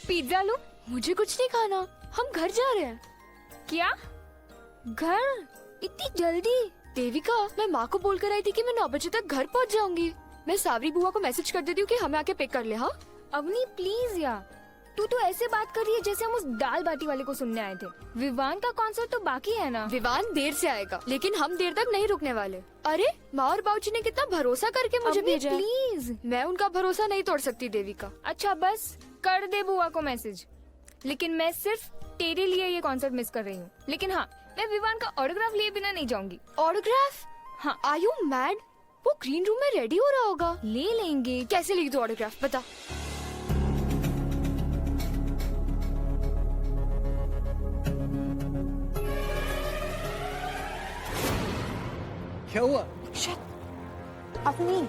Pizza लूं? मुझे कुछ नहीं खाना, हम घर जा रहे हैं। क्या? घर? इतनी जल्दी? देविका, मैं माँ को बोलकर आई थी कि मैं 9 बजे तक घर पहुँच जाऊंगी। मैं सावरी बुआ को मैसेज कर देती हूँ कि हमें आके पिक कर ले। हाँ अवनी प्लीज यार, तू तो ऐसे बात कर रही है जैसे हम उस दाल बाटी वाले को सुनने आए थे। विवान का कॉन्सर्ट तो बाकी है ना। विवान देर से आएगा, लेकिन हम देर तक नहीं रुकने वाले। अरे माँ और बाबूजी ने कितना भरोसा करके मुझे भेजा है। प्लीज, मैं उनका भरोसा नहीं तोड़ सकती देविका। अच्छा बस कर दे बुआ को मैसेज, लेकिन मैं सिर्फ तेरे लिए ये कॉन्सर्ट मिस कर रही हूँ। लेकिन हाँ, मैं विवान का ऑटोग्राफ लिए बिना नहीं जाऊंगी। ऑटोग्राफ? हाँ। Are you mad? वो ग्रीन रूम में रेडी हो रहा होगा। ले लेंगे। कैसे लिख दो ऑटोग्राफ, बता। क्या हुआ? अपनी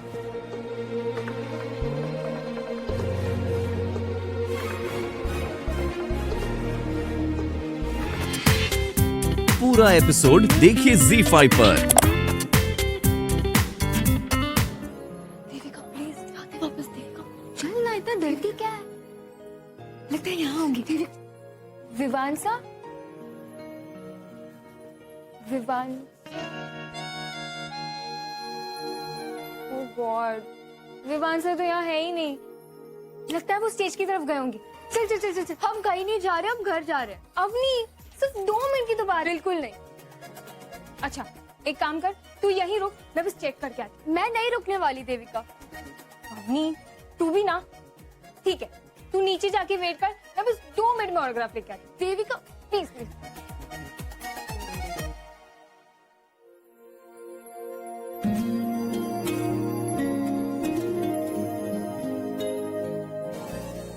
पूरा एपिसोड देखिए ZEE5 पर। देविका प्लीज वापस देविका। चल ना, इतना डरती क्या है? लगता है यहाँ होंगी। विवान सा, विवान। ओह गॉड, विवान सा तो यहाँ है ही नहीं। लगता है वो स्टेज की तरफ गए होंगे। चल चल चल चल चल। हम कहीं नहीं जा रहे, हम घर जा रहे हैं। अवनी सिर्फ 2 मिनट की तो बात। बिल्कुल नहीं। अच्छा एक काम कर, तू यहीं रुक, मैं बस चेक करके आती। मैं नहीं रुकने वाली देविका। अवनी तू भी ना। ठीक है, तू नीचे जाके वेट कर, मैं बस 2 मिनट में ऑटोग्राफ लेके आती। Devika please please.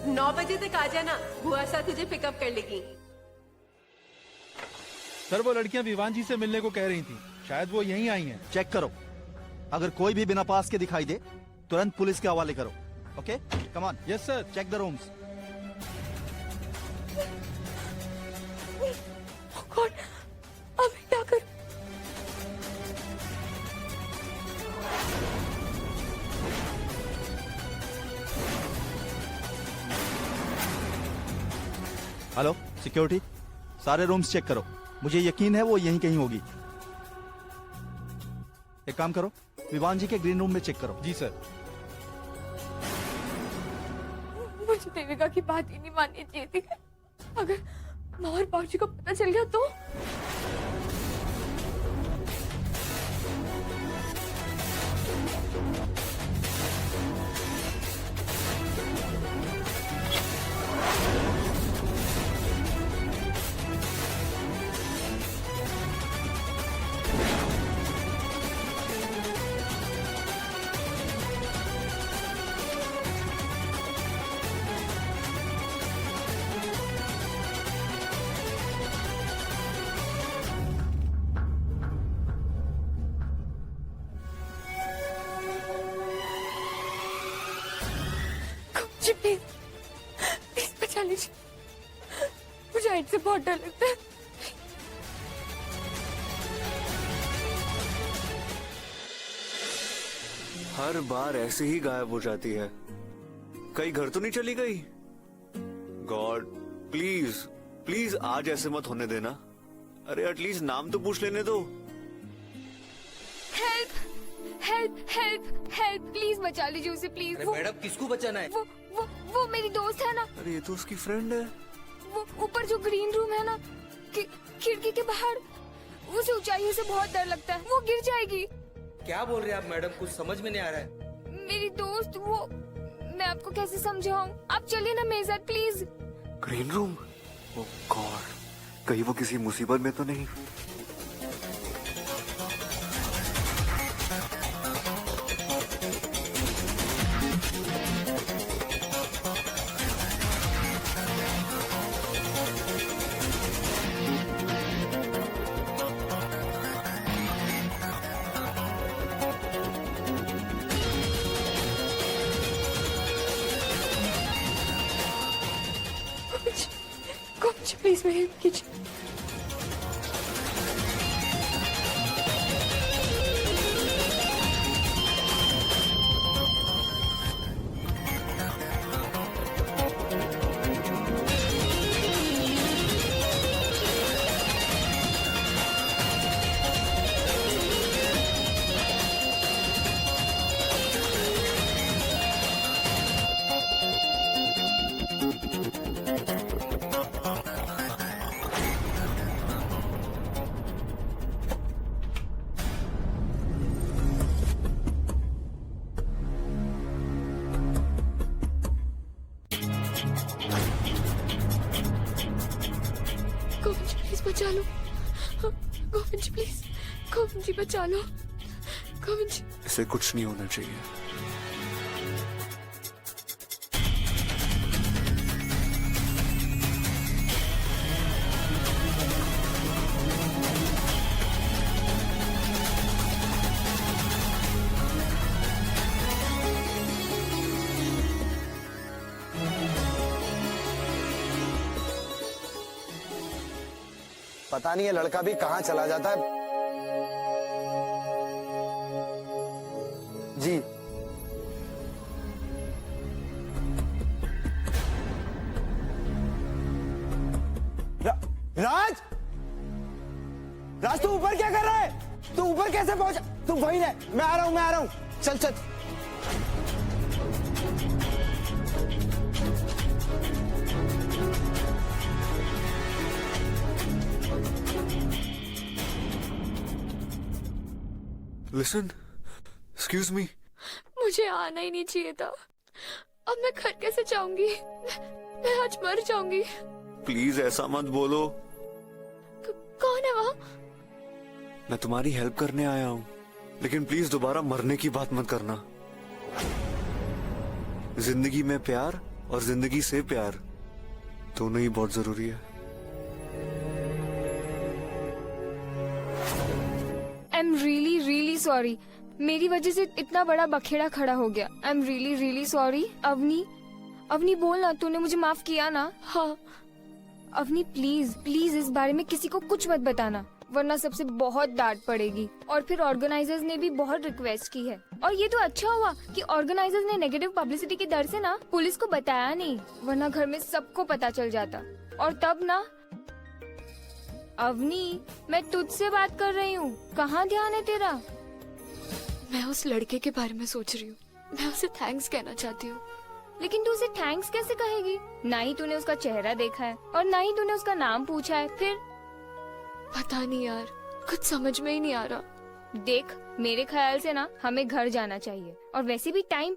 9 बजे तक आ जाना, बुआ सा तुझे पिकअप कर लेगी। सर वो लड़कियां विवान जी से मिलने को कह रही थी, शायद वो यहीं आई हैं। चेक करो, अगर कोई भी बिना पास के दिखाई दे तुरंत पुलिस के हवाले करो। Okay come on. Yes sir. Check the rooms. कौन? अब क्या कर? हेलो सिक्योरिटी, सारे रूम्स चेक करो। मुझे यकीन है वो यहीं कहीं होगी। एक काम करो, विवान जी के ग्रीन रूम में चेक करो। जी सर। मुझे देविका की बात ही नहीं माननी चाहिए थी। अगर माँ और बाबूजी को पता चल गया तो? प्लीज प्लीज बचा लीजिए, मुझे हाइट से बहुत डर लगता है। हर बार ऐसे ही गायब हो जाती है, कहीं घर तो नहीं चली गई? गॉड प्लीज प्लीज आज ऐसे मत होने देना। अरे एटलीस्ट नाम तो पूछ लेने दो। Help help help help, please बचा लीजिए उसे प्लीज। अरे मैडम किसको बचाना है? वो मेरी दोस्त है ना। अरे ये तो उसकी फ्रेंड है। वो ऊपर जो ग्रीन रूम है ना, खिड़की के बाहर, उसे ऊंचाई से बहुत डर लगता है, वो गिर जाएगी। क्या बोल रहे हैं आप मैडम? कुछ समझ में नहीं आ रहा है। मेरी दोस्त वो, मैं आपको कैसे समझाऊं? आप चलिए ना मेरे साथ please. Green room? Oh God, कहीं वो किसी मुसीबत में तो नहीं? कोच प्लीज मेरी हेल्प कीजिए। गोविंद जी प्लीज बचा लो, गोविंद जी प्लीज, गोविंद जी बचा लो, गोविंद जी। इसे कुछ नहीं होना चाहिए। पता नहीं है लड़का भी कहाँ चला जाता है। जी राज, राज तू ऊपर क्या कर रहा है? तू ऊपर कैसे पहुंचा? तू वहीं रह, मैं आ रहा हूँ। चल चल। Listen, excuse me. मुझे आना ही नहीं चाहिए था। अब मैं घर कैसे जाऊंगी? मैं आज मर जाऊंगी। प्लीज ऐसा मत बोलो। कौन है वहाँ? मैं तुम्हारी हेल्प करने आया हूँ, लेकिन प्लीज दोबारा मरने की बात मत करना। जिंदगी में प्यार और जिंदगी से प्यार दोनों ही बहुत जरूरी है। I am really really sorry, मेरी वजह से इतना बड़ा बखेड़ा खड़ा हो गया। I am really really sorry. Avni, Avni बोल ना, तूने मुझे माफ किया ना? हाँ। अवनी प्लीज प्लीज इस बारे में किसी को कुछ मत बताना, वरना सबसे बहुत डांट पड़ेगी। और फिर ऑर्गेनाइजर्स ने भी बहुत रिक्वेस्ट की है। और ये तो अच्छा हुआ कि ऑर्गेनाइजर्स ने नेगेटिव पब्लिसिटी के डर से ना पुलिस को बताया नहीं, वरना घर में सबको पता चल जाता। और तब ना, अवनी मैं तुझसे बात कर रही हूँ, कहाँ ध्यान है तेरा? मैं उस लड़के के बारे में सोच रही हूँ। मैं उसे थैंक्स कहना चाहती हूँ। लेकिन तू उसे थैंक्स कैसे कहेगी? ना ही तूने उसका चेहरा देखा है और ना ही तूने उसका नाम पूछा है। फिर पता नहीं यार, कुछ समझ में ही नहीं आ रहा। देख, मेरे ख्याल से ना हमें घर जाना चाहिए। और वैसे भी टाइम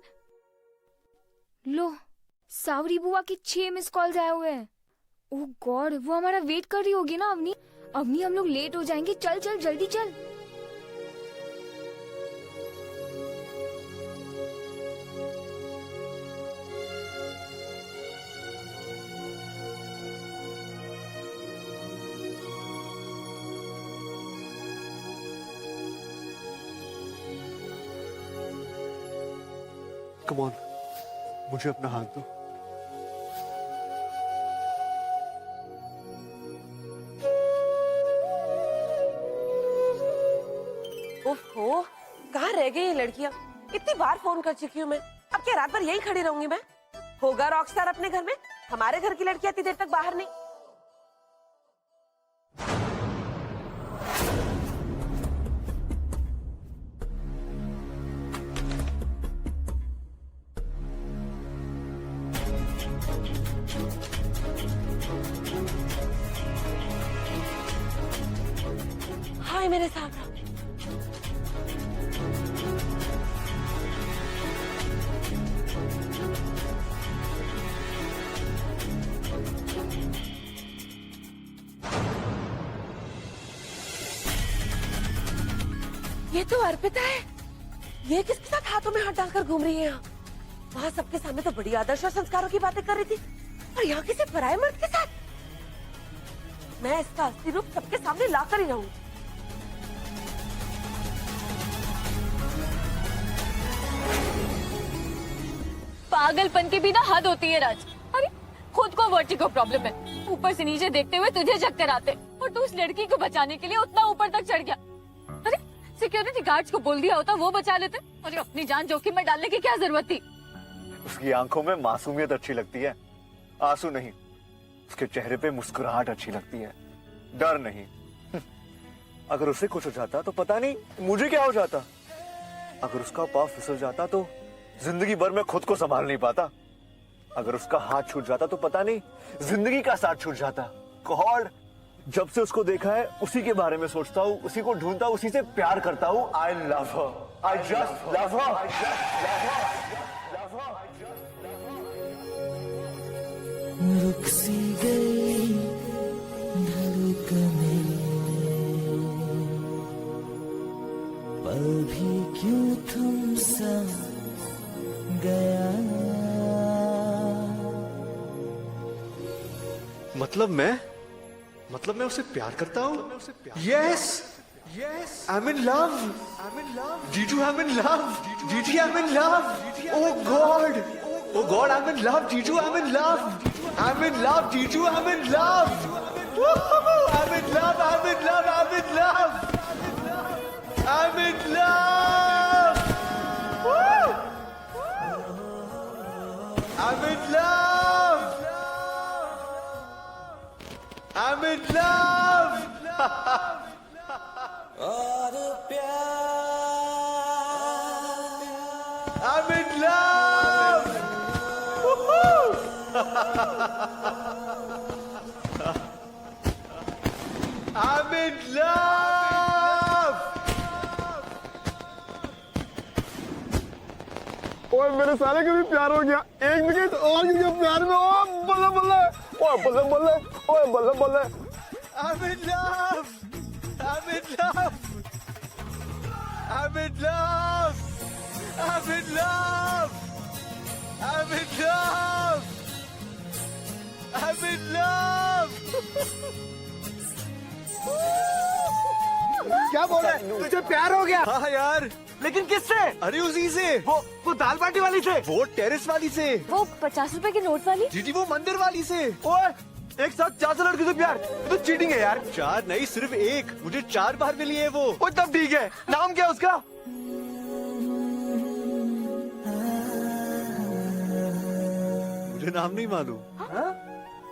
लो, सावरी बुआ के 6 मिस कॉल्स आए हुए हैं। ओह गॉड, वो हमारा वेट कर रही होगी ना। अवनी, अवनी हम लोग लेट हो जाएंगे। चल चल जल्दी चल। कम ऑन, मुझे अपना हाथ दो। ओहो, कहाँ रह गई ये लड़कियाँ? कितनी बार फोन कर चुकी हूँ मैं। अब क्या रात भर यही खड़ी रहूंगी मैं? होगा रॉकस्टार अपने घर में, हमारे घर की लड़कियाँ इतनी देर तक बाहर नहीं। हाय मेरे सामने। ये तो अर्पिता है। ये किसके साथ हाथों में हाथ डालकर घूम रही है यहाँ? वहाँ सबके सामने तो बड़ी आदर्श और संस्कारों की बातें कर रही थी, और यहाँ किसी पराये मर्द के साथ। मैं इसका असली रूप सबके सामने लाकर ही रहूंगी। पागलपन की भी ना हद होती है राज। अरे खुद को वर्टिगो प्रॉब्लम है, ऊपर से नीचे देखते हुए तुझे चक्कर आते, और तू उस लड़की को बचाने के लिए उतना ऊपर तक चढ़ गया। अरे सिक्योरिटी गार्ड्स को बोल दिया होता, वो बचा लेते। अरे अपनी जान जोखिम में डालने की क्या जरूरत थी? उसकी आंखों में मासूमियत अच्छी लगती है, आंसू नहीं। उसके चेहरे पे मुस्कुराहट अच्छी लगती है, डर नहीं। अगर उसे कुछ हो जाता तो पता नहीं मुझे क्या हो जाता। अगर उसका पाँव फिसल जाता तो जिंदगी भर में खुद को संभाल नहीं पाता। अगर उसका हाथ छूट जाता तो पता नहीं जिंदगी का साथ छूट जाता। गॉड, जब से उसको देखा है उसी के बारे में सोचता हूँ, उसी को ढूंढता हूँ, उसी से प्यार करता हूँ। I love her, I just love her, I just love her. रुक सी गई मतलब मैं उसे प्यार करता हूँ. Yes, I am in love. Jiju, I am in love. Jiji, I am in love. Oh God, I am in love. Jiju, I am in love. I am in love. Jiju, I am in love. I am in love. I am in love. I am in love. I am in love. I'm in love. I'm in love. I'm in love. I'm in love. ओए मेरे साले को भी प्यार हो गया. एक minute और क्योंकि प्यार में. ओ बल्ले बल्ले. ओए बल्ले बल्ले. ओए बल्ले बल्ले. I'm in love. I'm in love. I'm in love. I'm in love. I'm in love. I'm in love. क्या बोल रहा है? तुझे प्यार हो गया? हाँ यार. लेकिन किससे? अरे उसी से. वो दाल बाटी वाली से? वो टेरेस वाली से. वो 50 रुपए के नोट वाली. जी वो मंदिर वाली से. ओए एक साथ 4 लड़की से प्यार, ये तो चीटिंग है यार. 4 नहीं, सिर्फ 1. मुझे 4 बार मिली है वो. ओ तब ठीक है. नाम क्या है उसका? मुझे नाम नहीं मालूम.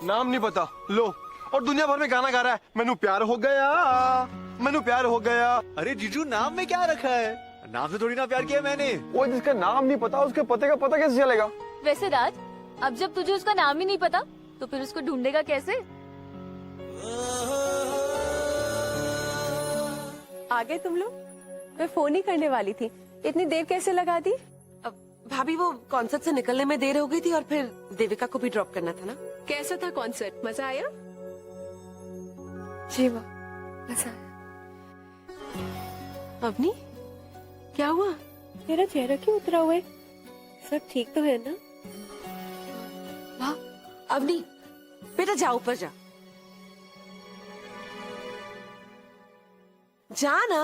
नाम नहीं पता. लो, और दुनिया भर में गाना गा रहा है. मैनू प्यार हो गया, मैनू प्यार हो गया. अरे जीजू, नाम में क्या रखा है? नाम से थोड़ी ना प्यार किया मैंने. वो जिसका नाम नहीं पता उसके पते का पता कैसे चलेगा? वैसे राज, अब जब तुझे उसका नाम ही नहीं पता तो फिर उसको ढूंढेगा कैसे? आ गए तुम लोग? मैं फोन ही करने वाली थी. इतनी देर कैसे लगा दी? अब भाभी वो कॉन्सर्ट से निकलने में देर हो गई थी और फिर देविका को भी ड्रॉप करना था ना. कैसा था कॉन्सर्ट? मजा आया? जी वाह, मजा आया. अवनी, क्या हुआ? तेरा चेहरा क्यों उतरा हुआ है? सब ठीक तो है ना? वाह, अवनी बेटा जा ऊपर जा. जा ना.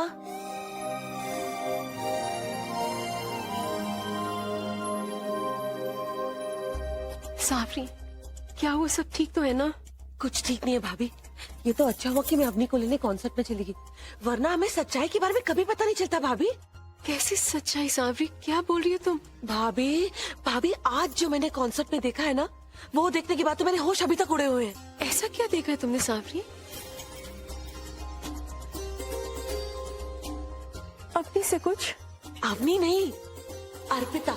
साफरी, क्या हुआ? सब ठीक तो है ना? कुछ ठीक नहीं है भाभी. ये तो अच्छा हुआ कि मैं अवनी को लेने कॉन्सर्ट में चली गई, वरना हमें सच्चाई के बारे में कभी पता नहीं चलता. भाभी कैसी सच्चाई साफरी? क्या बोल रही हो तुम? भाभी आज जो मैंने कॉन्सर्ट में देखा है ना, वो देखने के बाद तो मेरे होश अभी तक उड़े हुए हैं. ऐसा क्या देखा है तुमने साफरी? अपनी से कुछ? अवनी नहीं, अर्पिता.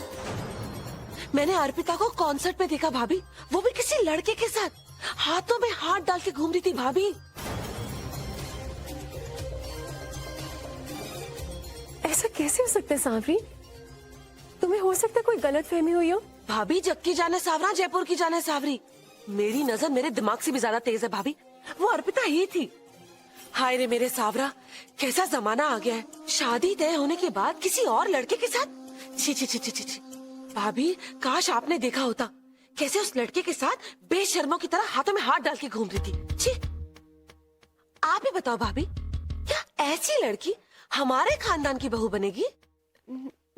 मैंने अर्पिता को कॉन्सर्ट में देखा भाभी, वो भी किसी लड़के के साथ. हाथों में हाथ डाल के घूम रही थी भाभी. ऐसा कैसे हो सकता है साफरी? तुम्हें हो सकता है कोई गलत फहमी हुई हो. भाभी जग की जाने सावरा, जयपुर की जाने सावरी. मेरी नजर मेरे दिमाग से भी ज्यादा तेज है भाभी. वो अर्पिता ही थी. हाय रे मेरे सावरा, कैसा जमाना आ गया है. शादी तय होने के बाद किसी और लड़के के साथ. छी छी छी छी छी. भाभी काश आपने देखा होता कैसे उस लड़के के साथ बेशर्मों की तरह हाथों में हाथ डाल के घूम रही थी. छी. आप ही बताओ भाभी, क्या ऐसी लड़की हमारे खानदान की बहू बनेगी?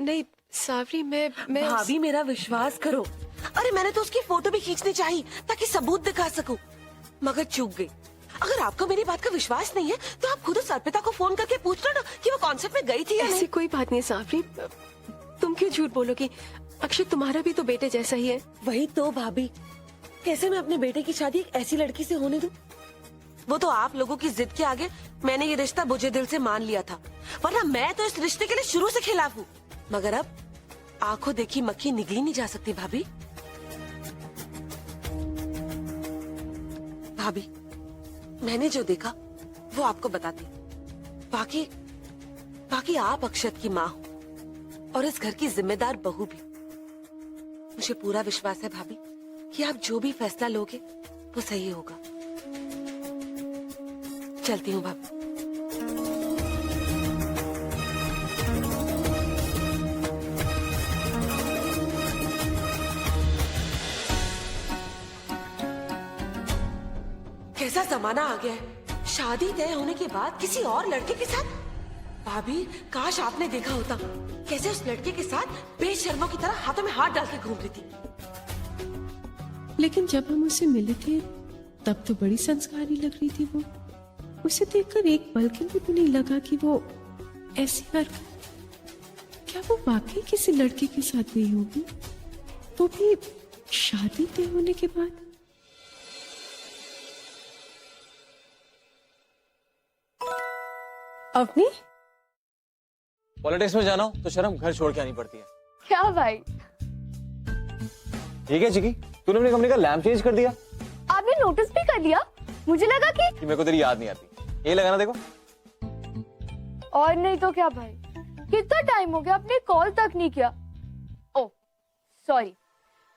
नहीं साफरी, मैं भाभी मेरा विश्वास करो. अरे मैंने तो उसकी फोटो भी खींचनी चाहिए ताकि सबूत दिखा सकूं, मगर चूक गई. अगर आपको मेरी बात का विश्वास नहीं है तो आप खुद उस अर्पिता को फोन करके पूछ लो ना कि वो कॉन्सर्ट में गई थी या ऐसी नहीं. कोई बात नहीं साफरी, तुम क्यों झूठ बोलोगी? अक्षय तुम्हारा भी तो बेटे जैसा ही है. वही तो भाभी, कैसे मैं अपने बेटे की शादी एक ऐसी लड़की से होने दूं? वो तो आप लोगों की जिद के आगे मैंने ये रिश्ता बुझे दिल से मान लिया था, वरना मैं तो इस रिश्ते के लिए शुरू से खिलाफ हूँ. मगर अब आंखों देखी मक्खी निगली नहीं जा सकती भाभी. भाभी मैंने जो देखा वो आपको बताती. बाकी आप अक्षत की माँ हो और इस घर की जिम्मेदार बहू भी. मुझे पूरा विश्वास है भाभी कि आप जो भी फैसला लोगे वो सही होगा. चलती हूँ भाभी. कैसा जमाना आ गया है, शादी तय होने के बाद किसी और लड़के के साथ। भाभी, काश आपने देखा होता कैसे उस लड़के के साथ बेशर्मों की तरह हाथों में हाथ डाल के घूम रही थी। लेकिन जब हम उससे मिले थे तब तो बड़ी संस्कारी लग रही थी वो। उसे देखकर एक पल के लिए भी नहीं लगा कि वो ऐसी हरकत। क्या वो वाकई किसी लड़के के साथ गई होगी, वो भी शादी तय होने के बाद? अवनी, पॉलिटिक्स में जाना हो तो शर्म घर छोड़ के आनी पड़ती है। क्या भाई, ठीक है चिकी, तूने अपनी कंपनी का लैम्प चेंज कर दिया। आपने नोटिस भी कर लिया? मुझे लगा कि मेरे को तेरी याद नहीं आती। ये लगाना देखो। और नहीं तो क्या भाई, कितना टाइम हो गया आपने कॉल तक नहीं किया। ओह सॉरी,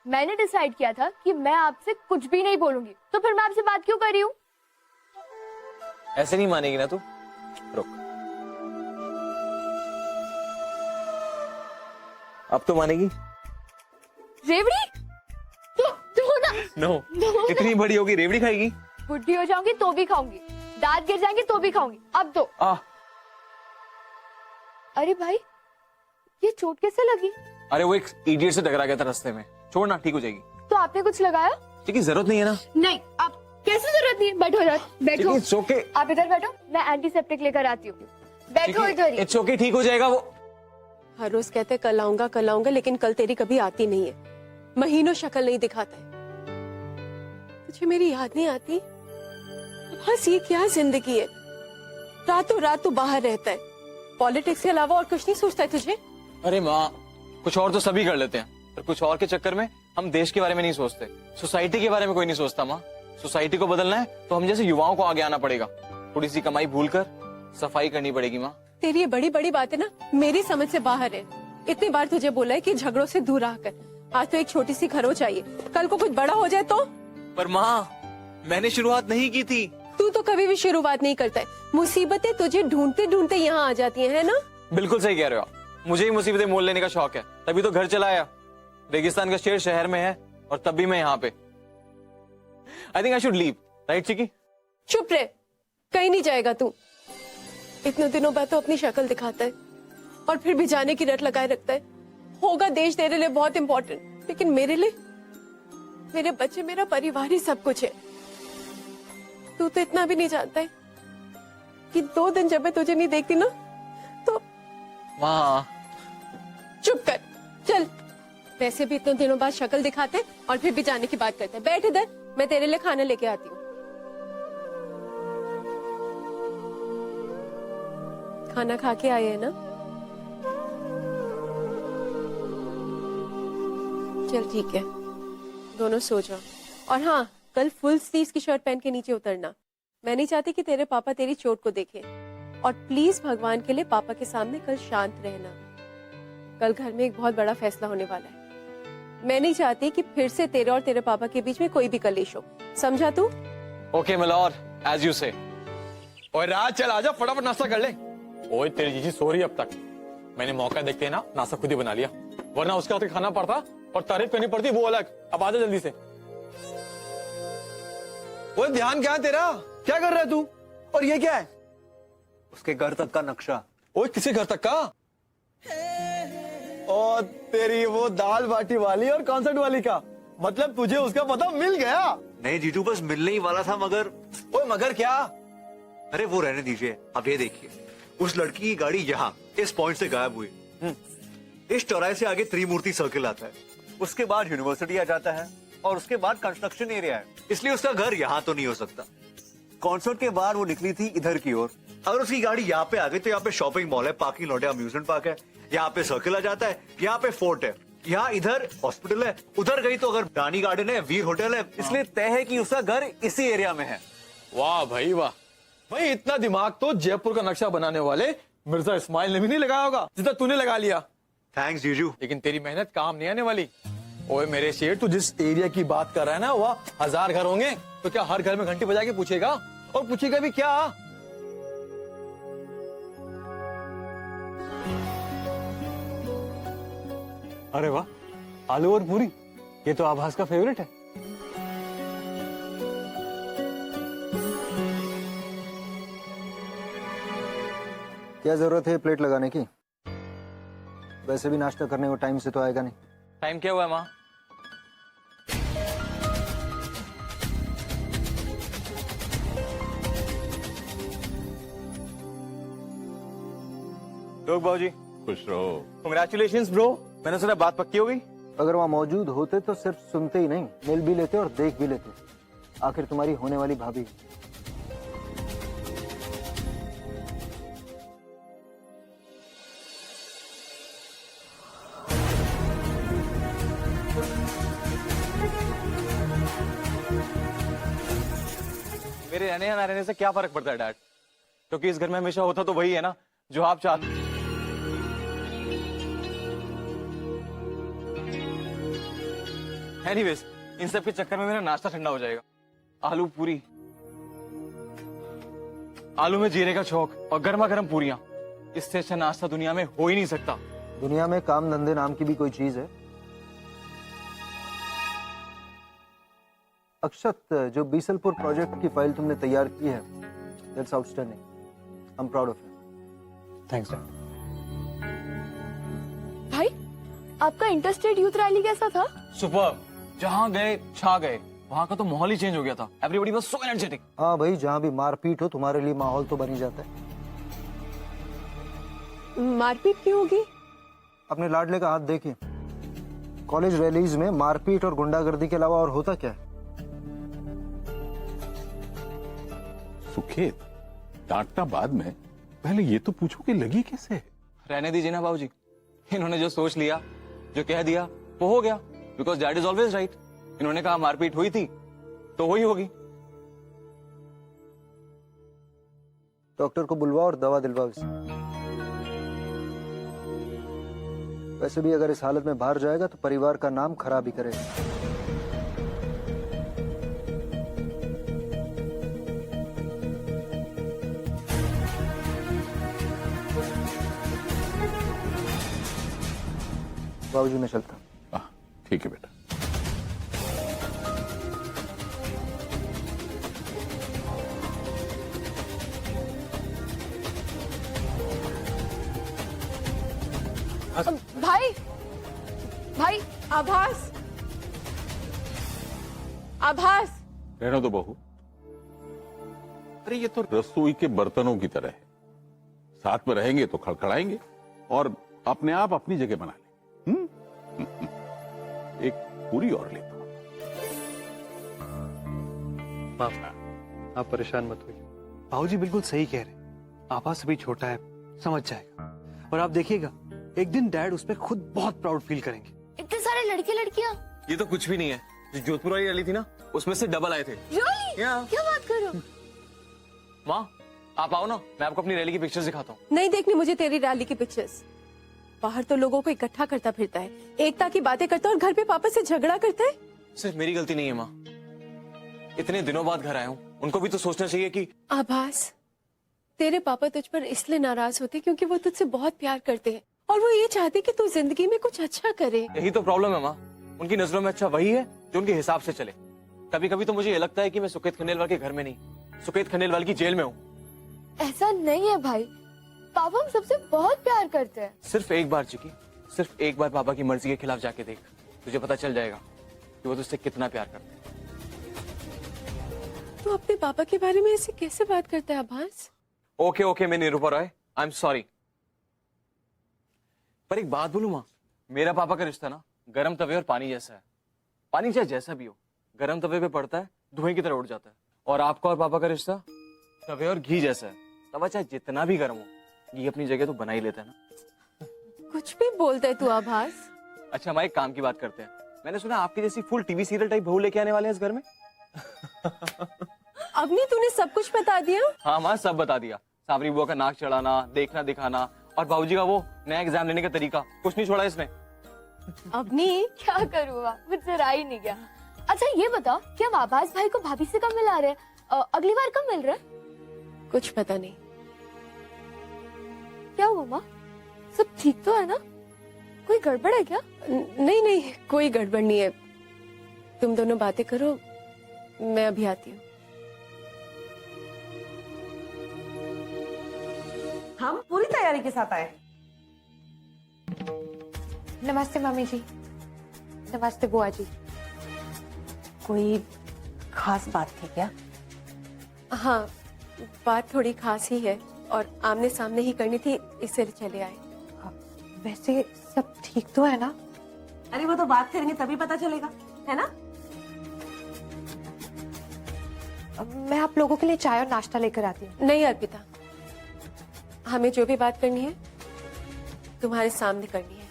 मैंने डिसाइड किया था कि मैं आपसे कुछ भी नहीं बोलूंगी, तो फिर मैं आपसे बात क्यों कर रही हूँ? ऐसे नहीं मानेगी ना तू। रुक, अब तो मानेगी। रेवड़ी? तो ना नो, इतनी बड़ी होगी रेवड़ी खाएगी? बुढ़ी हो जाऊंगी तो भी खाऊंगी, दांत गिर जाएंगे तो भी खाऊंगी। अब तो अरे भाई, ये चोट कैसे लगी? अरे वो एक इडियट से टकरा गया था रास्ते में। छोड़ना, ठीक हो जाएगी। तो आपने कुछ लगाया? चिकी जरूरत नहीं है ना। नहीं, आप कैसे जरूरत नहीं है? बैठो इधर, बैठो। It's okay. आप इधर बैठो, मैं एंटीसेप्टिक लेकर आती हूँ। बैठो इधर ही। इट्स ओके, ठीक हो जाएगा वो। हर रोज कहते कल आऊंगा, लेकिन कल तेरी कभी आती नहीं है। महीनों शक्ल नहीं दिखाता है। तुझे मेरी याद नहीं आती? बस ये क्या जिंदगी है, रातों रात तू बाहर रहता है, पॉलिटिक्स के अलावा और कुछ नहीं सोचता है तुझे? अरे माँ, कुछ और तो सभी कर लेते हैं, पर कुछ और के चक्कर में हम देश के बारे में नहीं सोचते, सोसाइटी के बारे में कोई नहीं सोचता। माँ, सोसाइटी को बदलना है तो हम जैसे युवाओं को आगे आना पड़ेगा। थोड़ी सी कमाई भूलकर सफाई करनी पड़ेगी। माँ, तेरी ये बड़ी बड़ी बातें ना मेरी समझ से बाहर है। इतनी बार तुझे बोला है कि झगड़ों से दूर रहकर। आज तो एक छोटी सी खरो चाहिए, कल को कुछ बड़ा हो जाए तो? पर माँ, मैंने शुरुआत नहीं की थी। तू तो कभी भी शुरुआत नहीं करता है, मुसीबतें तुझे ढूंढते ढूंढते यहाँ आ जाती हैं, है ना? बिल्कुल सही कह रहे हो आप। मुझे ही मुसीबतें मोल लेने का शौक है, तभी तो घर चलाया। रेगिस्तान का शेर शहर में है और तब भी मैं यहाँ पे। I think I should leave, right Chiki? चुप रहे, कहीं नहीं जाएगा तू। इतने दिनों बाद तो अपनी शक्ल दिखाता है और फिर भी जाने की रट लगाए रखता है। होगा देश तेरे लिए बहुत इंपॉर्टेंट, लेकिन मेरे लिए, मेरे बच्चे, मेरा परिवार ही सब कुछ है। तू तो इतना भी नहीं जानता है कि 2 दिन जब मैं तुझे नहीं देखती ना तो। माँ, चुप कर, चल। वैसे भी इतने दिनों बाद शक्ल दिखाते और फिर भी जाने की बात करते। बैठ इधर, मैं तेरे लिए खाना लेके आती हूँ। खाना खा के आए है ना? चल ठीक है, दोनों सो जाओ। और हाँ, कल फुल स्लीव्स की शर्ट पहन के नीचे उतरना। मैं नहीं चाहती कि तेरे पापा तेरी चोट को देखें। और प्लीज भगवान के लिए पापा के सामने कल शांत रहना। कल घर में एक बहुत बड़ा फैसला होने वाला है। मैं नहीं चाहती कि फिर से तेरे और तेरे पापा के बीच में कोई भी कलेश हो, समझा तू? ओके मिलौर, एज यू से। ओए राज, चल आजा, फटाफट नाश्ता कर ले। ओए तेरी जीजी सो रही अब तक। मैंने मौका देखते ही ना नाश्ता खुद ही बना लिया, वरना उसके हाथ खाना पड़ता और तारीफ करनी पड़ती, वो अलग। अब आजा जल्दी से। ओए ध्यान क्या है तेरा? क्या कर रहा है तू? और ये क्या है? उसके घर तक का नक्शा। ओए किसी घर तक का? और तेरी वो दाल बाटी वाली और कॉन्सर्ट वाली का मतलब तुझे उसका पता मिल गया? नहीं जीजू, बस मिलने ही वाला था, मगर। ओए मगर क्या? अरे वो रहने दीजिए, अब ये देखिए, उस लड़की की गाड़ी यहाँ इस पॉइंट से गायब हुई। इस चौराहे से आगे त्रिमूर्ति सर्किल आता है, उसके बाद यूनिवर्सिटी आ जाता है और उसके बाद कंस्ट्रक्शन एरिया है, इसलिए उसका घर यहाँ तो नहीं हो सकता। कॉन्सर्ट के बाद वो निकली थी इधर की ओर। अगर उसकी गाड़ी यहाँ पे आ गई तो यहाँ पे शॉपिंग मॉल है, पार्किंग लॉट है, अम्यूजमेंट पार्क है, यहाँ पे सर्किल आ जाता है, यहाँ पे फोर्ट है, यहाँ इधर हॉस्पिटल है, उधर गई तो अगर रानी गार्डन है, वीर होटल है, इसलिए तय है कि उसका घर इसी एरिया में है। वाह भाई वाह, भाई इतना दिमाग तो जयपुर का नक्शा बनाने वाले मिर्जा इस्माइल ने भी नहीं लगाया होगा जितना तूने लगा लिया। थैंक्स जीजू। लेकिन तेरी मेहनत काम नहीं आने वाली। ओए मेरे शेर, तू जिस एरिया की बात कर रहा है ना, वह 1000 घर होंगे, तो क्या हर घर में घंटी बजा के पूछेगा? और पूछेगा भी क्या? अरे वाह, आलू और पूरी, ये तो आभास का फेवरेट है। क्या जरूरत है प्लेट लगाने की? वैसे भी नाश्ता करने को टाइम से तो आएगा नहीं। टाइम क्या हुआ है माँ? लोग बाबूजी खुश रहो। कांग्रेचुलेशंस ब्रो, मैंने सुना बात पक्की हो गई। अगर वहाँ मौजूद होते तो सिर्फ सुनते ही नहीं, मिल भी लेते और देख भी लेते। आखिर तुम्हारी होने वाली भाभी। मेरे रहने या ना रहने से क्या फर्क पड़ता है डैड? क्योंकि इस घर में हमेशा होता तो वही है ना जो आप चाहते। एनीवेज, इन सब के चक्कर में मेरा नाश्ता ठंडा हो जाएगा। आलू पूरी, आलू में जीरे का छौंक और गर्मा गर्म पूरियां, इससे अच्छा नाश्ता दुनिया में हो ही नहीं सकता। दुनिया में काम धंधे नाम की भी कोई चीज है? अक्षत, जो बीसलपुर प्रोजेक्ट की फाइल तुमने तैयार की है, that's outstanding. I am proud of you. Thanks dad. भाई, आपका इंटरस्टेट यूथ रैली कैसा था? सुपर, जहां गए छा गए। वहां का तो माहौल ही चेंज हो गया था। Everybody was so energetic. हाँ भाई, जहाँ भी मारपीट हो तुम्हारे लिए माहौल तो बन ही जाता है। मारपीट क्यों होगी? अपने लाडले का हाथ देखिए। कॉलेज रैलीज में मारपीट और गुंडागर्दी के अलावा और होता क्या है? सुखेत, डांटना बाद में, पहले ये तो पूछो कि लगी कैसे? रहने दीजिए ना बाबूजी, इन्होंने जो सोच लिया, जो कह दिया, वो हो गया। Because dad is always right. इन्होंने कहा मारपीट हुई थी तो वही होगी। डॉक्टर को बुलवाओ और दवा दिलवाओ इसे। वैसे भी अगर इस हालत में बाहर जाएगा तो परिवार का नाम खराब ही करेगा। बाबूजी, मैं चलता हूं। ठीक है बेटा। भाई, भाई, आभास, आभास। रहने दो बहू। अरे ये तो रसोई के बर्तनों की तरह है, साथ में रहेंगे तो खड़खड़ाएंगे और अपने आप अपनी जगह बना लें। एक पूरी और लेता हूं। आप परेशान मत होइए, बाबूजी बिल्कुल सही कह रहे हैं। आभास अभी छोटा है, समझ जाएगा। और आप देखिएगा, एक दिन डैड उस पर खुद बहुत प्राउड फील करेंगे। इतने सारे लड़के लड़कियां। ये तो कुछ भी नहीं है। जो जोधपुर वाली रैली थी ना, उसमें से डबल आए थे। Really? क्या बात कर रहे हो? माँ, आप आओ ना, मैं आपको अपनी रैली की पिक्चर्स दिखाता हूँ। नहीं देखनी मुझे तेरी रैली की पिक्चर्स। बाहर तो लोगों को इकट्ठा करता फिरता है, एकता की बातें करता है, और घर पे पापा से झगड़ा करता है। सिर्फ मेरी गलती नहीं है माँ, इतने दिनों बाद घर आया हूँ, उनको भी तो सोचना चाहिए कि। आभास, तेरे पापा तुझ पर इसलिए नाराज होते क्योंकि वो तुझसे बहुत प्यार करते हैं और वो ये चाहते कि तू जिंदगी में कुछ अच्छा करे। यही तो प्रॉब्लम है माँ, उनकी नजरों में अच्छा वही है जो उनके हिसाब से चले। कभी कभी तो मुझे ये लगता है कि मैं सुकेत खंडेलवाल के घर में नहीं, सुकेत खंडेलवाल की जेल में हूँ। ऐसा नहीं है भाई, पापा हम सबसे बहुत प्यार करते हैं। सिर्फ एक बार चिकी, सिर्फ एक बार पापा की मर्जी के खिलाफ जाके देख, तुझे पता चल जाएगा कि वो तुझसे कितना प्यार करते हैं। तू अपने पापा के बारे में ऐसे कैसे बात करता है आभास? ओके ओके, मैं Nirupa Roy, I am sorry. पर एक बात बोलूं माँ, मेरा पापा का रिश्ता ना गरम तवे और पानी जैसा है। पानी चाहे जैसा भी हो, गरम तवे पे पड़ता है, धुएं की तरह उड़ जाता है। और आपका और पापा का रिश्ता तवे और घी जैसा है। तवा चाहे जितना भी गर्म हो, घी अपनी जगह तो बना ही लेता है ना। कुछ भी बोलता है तू आभास। अच्छा माँ, एक काम की बात करते हैं। मैंने सुना आपकी जैसी फुल टीवी सीरियल टाइप बहू लेके आने वाले हैं इस घर में। अब नहीं तूने सब कुछ बता दिया? हाँ माँ, सब बता दिया। सावरी बुआ का नाक चढ़ाना, देखना दिखाना, और बाबूजी का वो नया एग्जाम लेने का तरीका, कुछ नहीं छोड़ा इसने। अब नहीं क्या करूँगा, मुझसे रहा ही नहीं गया। अच्छा ये बताओ, क्या आभास भाई को भाभी से कब मिला रहे? अगली बार कब मिल रहे? कुछ पता नहीं। क्या हुआ माँ, सब ठीक तो है ना? कोई गड़बड़ है क्या? नहीं नहीं, कोई गड़बड़ नहीं है। तुम दोनों बातें करो, मैं अभी आती हूँ। हम पूरी तैयारी के साथ आए। नमस्ते मम्मी जी। नमस्ते बुआ जी। कोई खास बात थी क्या? हाँ, बात थोड़ी खास ही है और आमने सामने ही करनी थी, इसलिए चले आए। वैसे सब ठीक तो है ना? अरे वो तो बात करेंगे तभी पता चलेगा, है ना? मैं आप लोगों के लिए चाय और नाश्ता लेकर आती हूँ। नहीं अर्पिता, हमें जो भी बात करनी है तुम्हारे सामने करनी है।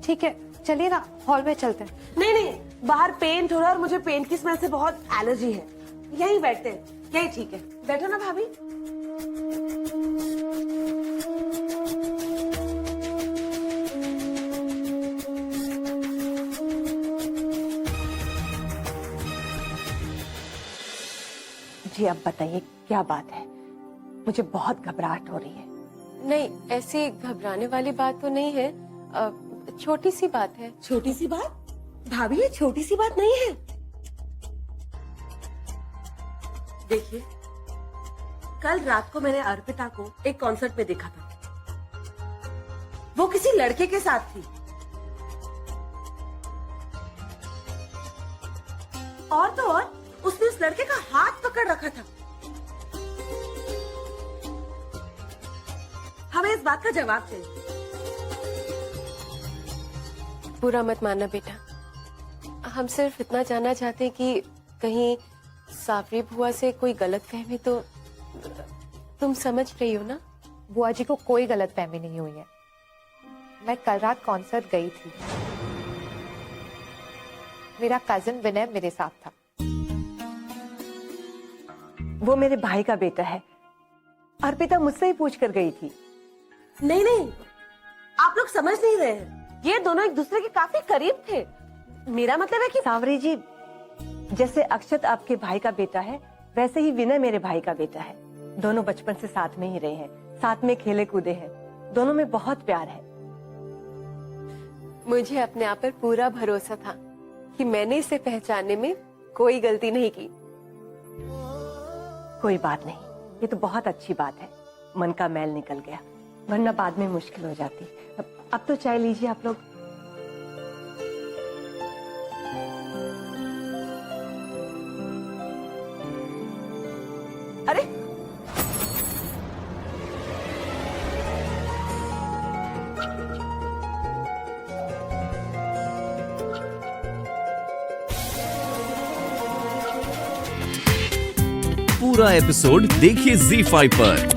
ठीक है, चलिए ना, हॉल में चलते हैं। नहीं नहीं, बाहर पेंट हो रहा है और मुझे पेंट की स्मेल से बहुत एलर्जी है। यहीं बैठते हैं, यही ठीक है। बैठो ना भाभी। जी अब बताइए क्या बात है? मुझे बहुत घबराहट हो रही है। नहीं, ऐसी घबराने वाली बात तो नहीं है, छोटी सी बात है। छोटी सी बात? भाभी ये छोटी सी बात नहीं है। देखिए, कल रात को मैंने अर्पिता को एक कॉन्सर्ट में देखा था। वो किसी लड़के के साथ थी और तो और उसने उस लड़के का हाथ पकड़ रखा था। हमें इस बात का जवाब चाहिए। बुरा मत मानना बेटा, हम सिर्फ इतना जानना चाहते हैं कि कहीं सावरी बुआ से कोई गलतफहमी तो तुम समझ रही हो ना? बुआ जी को कोई गलतफहमी नहीं हुई है। मैं कल रात कॉन्सर्ट गई थी, मेरा कजिन विनय मेरे साथ था। वो मेरे भाई का बेटा है। अर्पिता मुझसे ही पूछ कर गई थी। नहीं नहीं, आप लोग समझ नहीं रहे हैं। ये दोनों एक दूसरे के काफी करीब थे। मेरा मतलब है कि सावरी जी, जैसे अक्षत आपके भाई का बेटा है, वैसे ही विनय मेरे भाई का बेटा है। दोनों बचपन से साथ में ही रहे हैं, साथ में खेले कूदे हैं। दोनों में बहुत प्यार है। मुझे अपने आप पर पूरा भरोसा था कि मैंने इसे पहचानने में कोई गलती नहीं की। कोई बात नहीं, ये तो बहुत अच्छी बात है। मन का मैल निकल गया, वरना बाद में मुश्किल हो जाती। अब तो चाय लीजिए आप लोग। अरे पूरा एपिसोड देखिए ZEE5 पर।